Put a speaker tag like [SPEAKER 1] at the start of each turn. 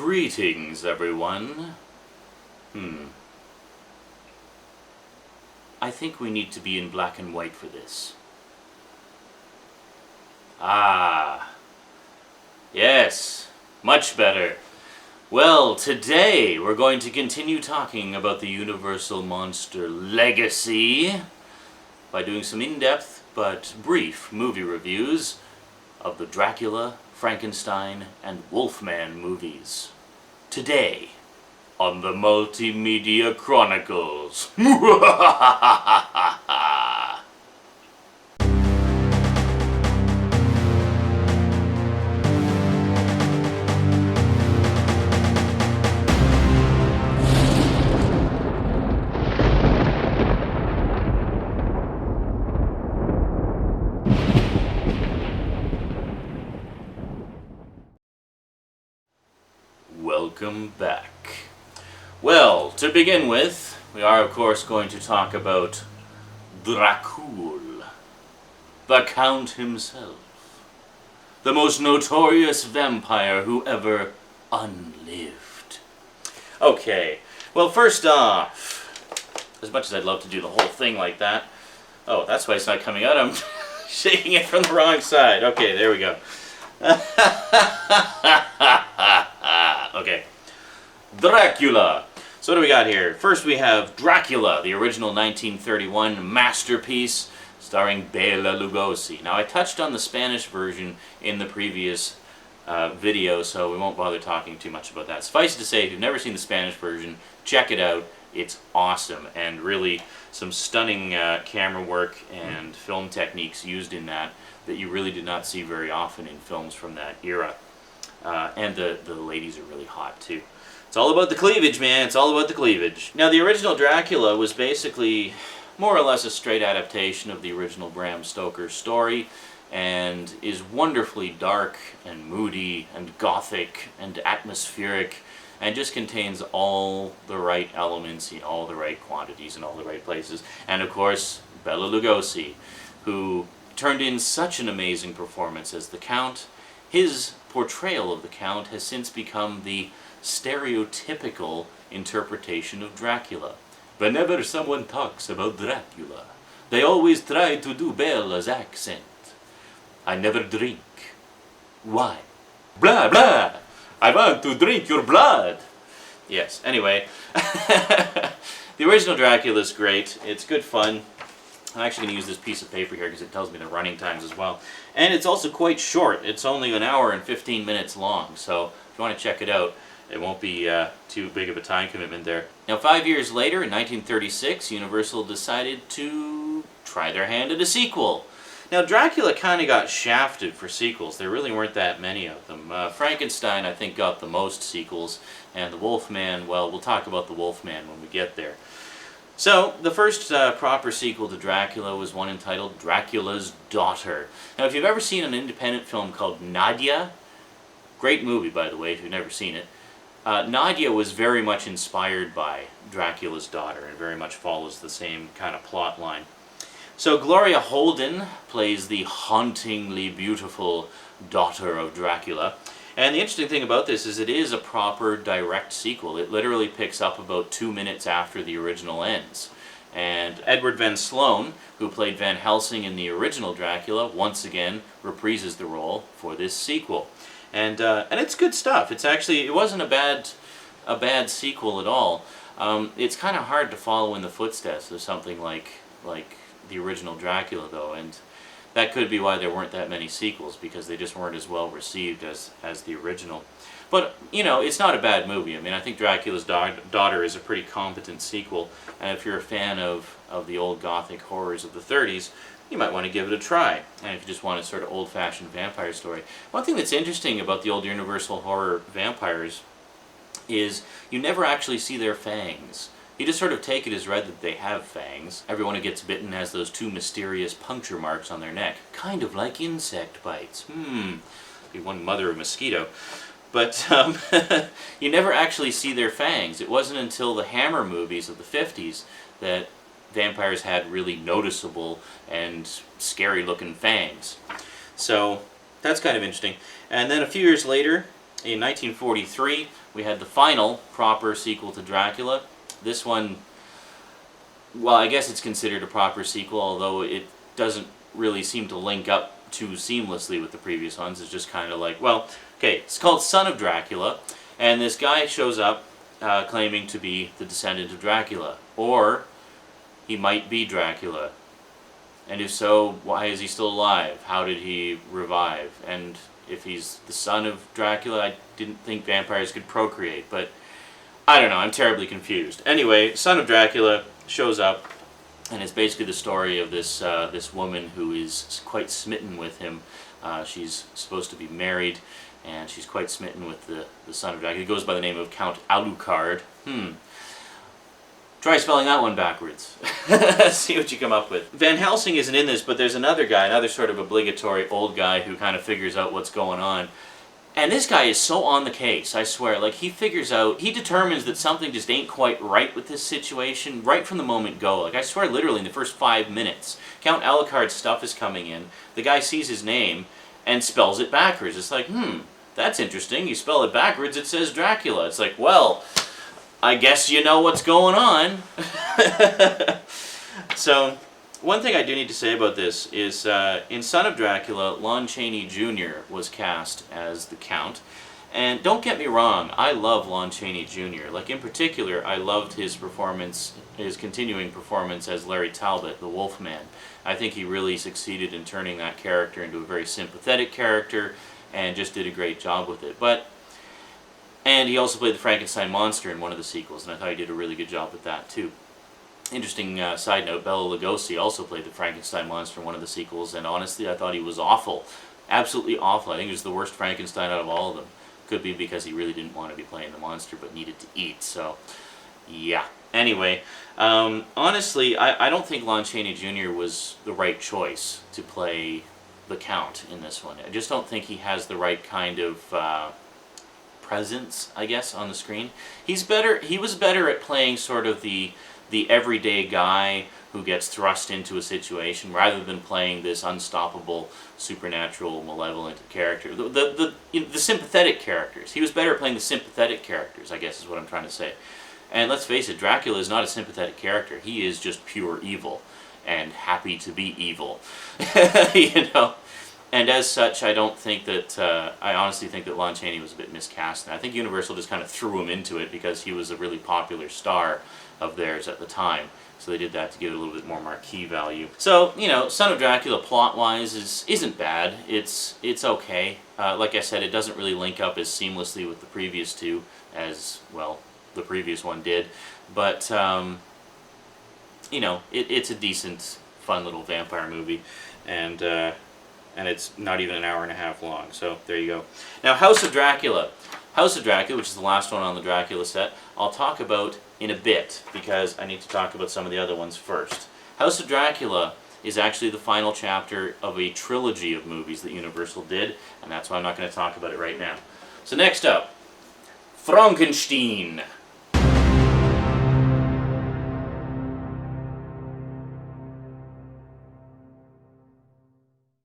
[SPEAKER 1] Greetings, everyone. I think we need to be in black and white for this. Ah. Yes. Much better. Well, today we're going to continue talking about the Universal Monster legacy by doing some in-depth but brief movie reviews of the Dracula, Frankenstein, and Wolfman movies. Today, on the Multimedia Chronicles. Welcome back. Well, to begin with, we are of course going to talk about Dracula, the Count himself, the most notorious vampire who ever unlived. Okay, well, first off, as much as I'd love to do the whole thing like that, oh, that's why it's not coming out, I'm shaking it from the wrong side. Okay, there we go. Okay, Dracula. So what do we got here? First we have Dracula, the original 1931 masterpiece starring Bela Lugosi. Now I touched on the Spanish version in the previous video, so we won't bother talking too much about that. Suffice it to say, if you've never seen the Spanish version, check it out. It's awesome, and really some stunning camera work and film techniques used in that you really did not see very often in films from that era. And the ladies are really hot too. It's all about the cleavage, man. It's all about the cleavage. Now, the original Dracula was basically more or less a straight adaptation of the original Bram Stoker story, and is wonderfully dark and moody and gothic and atmospheric, and just contains all the right elements in all the right quantities in all the right places. And of course, Bela Lugosi, who turned in such an amazing performance as the Count. His portrayal of the Count has since become the stereotypical interpretation of Dracula. Whenever someone talks about Dracula, they always try to do Bela's accent. I never drink. Why? Blah, blah! I want to drink your blood! Yes, anyway. The original Dracula is great. It's good fun. I'm actually going to use this piece of paper here because it tells me the running times as well. And it's also quite short. It's only an hour and 15 minutes long. So if you want to check it out, it won't be too big of a time commitment there. Now, 5 years later, in 1936, Universal decided to try their hand at a sequel. Now, Dracula kind of got shafted for sequels. There really weren't that many of them. Frankenstein, I think, got the most sequels. And the Wolfman, well, we'll talk about the Wolfman when we get there. So, the first proper sequel to Dracula was one entitled Dracula's Daughter. Now, if you've ever seen an independent film called Nadia, great movie, by the way, if you've never seen it, Nadia was very much inspired by Dracula's Daughter and very much follows the same kind of plot line. So, Gloria Holden plays the hauntingly beautiful daughter of Dracula. And the interesting thing about this is it is a proper direct sequel. It literally picks up about 2 minutes after the original ends. And Edward Van Sloan, who played Van Helsing in the original Dracula, once again reprises the role for this sequel. And it's good stuff. It wasn't a bad sequel at all. It's kind of hard to follow in the footsteps of something like the original Dracula, though, and that could be why there weren't that many sequels, because they just weren't as well received as the original. But, you know, it's not a bad movie. I mean, I think Dracula's Daughter is a pretty competent sequel, and if you're a fan of the old gothic horrors of the 30s, you might want to give it a try. And if you just want a sort of old-fashioned vampire story. One thing that's interesting about the old Universal horror vampires is you never actually see their fangs. You just sort of take it as read that they have fangs. Everyone who gets bitten has those two mysterious puncture marks on their neck. Kind of like insect bites. Be one mother of mosquito. But you never actually see their fangs. It wasn't until the Hammer movies of the 50s that vampires had really noticeable and scary looking fangs. So that's kind of interesting. And then a few years later, in 1943, we had the final proper sequel to Dracula. This one, well, I guess it's considered a proper sequel, although it doesn't really seem to link up too seamlessly with the previous ones. It's just kind of like, well, okay, it's called Son of Dracula, and this guy shows up claiming to be the descendant of Dracula, or he might be Dracula. And if so, why is he still alive? How did he revive? And if he's the son of Dracula, I didn't think vampires could procreate, but I don't know, I'm terribly confused. Anyway, Son of Dracula shows up, and it's basically the story of this this woman who is quite smitten with him. She's supposed to be married, and she's quite smitten with the son of Dracula. He goes by the name of Count Alucard. Try spelling that one backwards. See what you come up with. Van Helsing isn't in this, but there's another guy, another sort of obligatory old guy who kind of figures out what's going on. And this guy is so on the case, I swear. Like, he figures out, he determines that something just ain't quite right with this situation right from the moment go. Like, I swear, literally in the first 5 minutes, Count Alucard's stuff is coming in, the guy sees his name and spells it backwards. It's like, that's interesting. You spell it backwards, it says Dracula. It's like, well, I guess you know what's going on. So, one thing I do need to say about this is, in Son of Dracula, Lon Chaney Jr. was cast as the Count. And don't get me wrong, I love Lon Chaney Jr. Like, in particular, I loved his performance, his continuing performance as Larry Talbot, the Wolfman. I think he really succeeded in turning that character into a very sympathetic character, and just did a great job with it. And he also played the Frankenstein monster in one of the sequels, and I thought he did a really good job with that too. Interesting side note, Bela Lugosi also played the Frankenstein monster in one of the sequels, and honestly I thought he was awful. Absolutely awful. I think he was the worst Frankenstein out of all of them. Could be because he really didn't want to be playing the monster, but needed to eat, so yeah. Anyway, honestly, I don't think Lon Chaney Jr. was the right choice to play the Count in this one. I just don't think he has the right kind of presence, I guess, on the screen. He was better at playing sort of the everyday guy who gets thrust into a situation, rather than playing this unstoppable, supernatural, malevolent character. The sympathetic characters. He was better at playing the sympathetic characters, I guess is what I'm trying to say. And let's face it, Dracula is not a sympathetic character. He is just pure evil, and happy to be evil. You know? And as such, I don't think that, I honestly think that Lon Chaney was a bit miscast. And I think Universal just kind of threw him into it because he was a really popular star of theirs at the time. So they did that to give it a little bit more marquee value. So, you know, Son of Dracula plot-wise isn't bad. It's okay. Like I said, it doesn't really link up as seamlessly with the previous two as, well, the previous one did. But, you know, it's a decent, fun little vampire movie. And it's not even an hour and a half long, so there you go. Now, House of Dracula. House of Dracula, which is the last one on the Dracula set, I'll talk about in a bit, because I need to talk about some of the other ones first. House of Dracula is actually the final chapter of a trilogy of movies that Universal did, and that's why I'm not going to talk about it right now. So next up, Frankenstein.